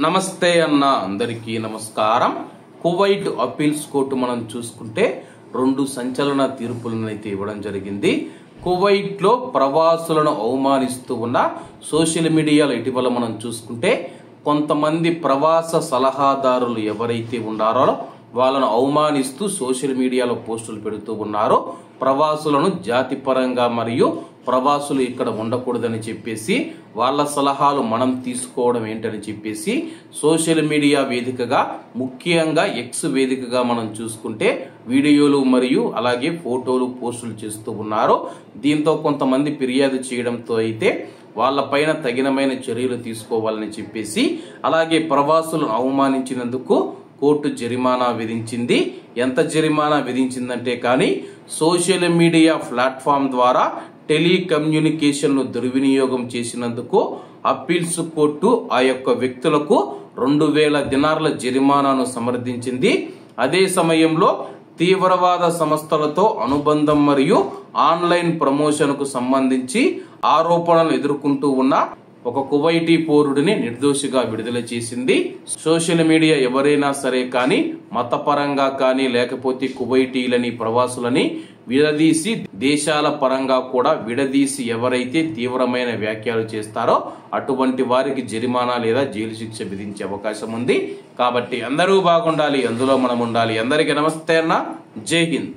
నమస్తే అన్న అందరికీ నమస్కారం. కువైట్ అపీల్స్ కోర్టు మనం చూసుకుంటే 2 సంచలన తీర్పులను అయితే ఇవ్వడం జరిగింది. కువైట్ లో ప్రవాసులను అవమానిస్తూ ఉన్న సోషల్ మీడియాలో ఇటీవల మనం చూసుకుంటే కొంతమంది ప్రవాస సలహాదారులు ఎవరైతే ఉన్నారో వాళ్ళను అవమానిస్తూ సోషల్ మీడియాలో పోస్టులు పెడుతూ ఉన్నారో, ప్రవాసులను జాతిపరంగా మరియు ప్రవాసులు ఇక్కడ ఉండకూడదని చెప్పేసి వాళ్ళ సలహాలు మనం తీసుకోవడం ఏంటని చెప్పేసి సోషల్ మీడియా వేదికగా, ముఖ్యంగా ఎక్స్ వేదికగా మనం చూసుకుంటే వీడియోలు మరియు అలాగే ఫోటోలు పోస్టులు చేస్తూ ఉన్నారు. దీంతో కొంతమంది ఫిర్యాదు చేయడంతో అయితే వాళ్ళపైన తగినమైన చర్యలు తీసుకోవాలని చెప్పేసి, అలాగే ప్రవాసులను అవమానించినందుకు కోర్టు జరిమానా విధించింది. ఎంత జరిమానా విధించిందంటే కానీ సోషల్ మీడియా ప్లాట్ఫామ్ ద్వారా టెలికమ్యూనికేషన్ను దుర్వినియోగం చేసినందుకు అప్పీల్స్ కోర్టు ఆ యొక్క వ్యక్తులకు 2000 దినార్ల జరిమానాను సమర్థించింది. అదే సమయంలో తీవ్రవాద సంస్థలతో అనుబంధం మరియు ఆన్లైన్ ప్రమోషన్ కు సంబంధించి ఆరోపణలు ఎదుర్కొంటూ ఉన్న ఒక కువైటీ పౌరుడిని నిర్దోషిగా విడుదల చేసింది. సోషల్ మీడియా ఎవరైనా సరే కానీ మతపరంగా కానీ లేకపోతే కువైటీలని ప్రవాసులని విడదీసి, దేశాల పరంగా కూడా విడదీసి ఎవరైతే తీవ్రమైన వ్యాఖ్యలు చేస్తారో అటువంటి వారికి జరిమానా లేదా జైలు శిక్ష విధించే అవకాశం ఉంది. కాబట్టి అందరూ బాగుండాలి, అందులో మనం ఉండాలి. అందరికీ నమస్తే అన్న, జై హింద్.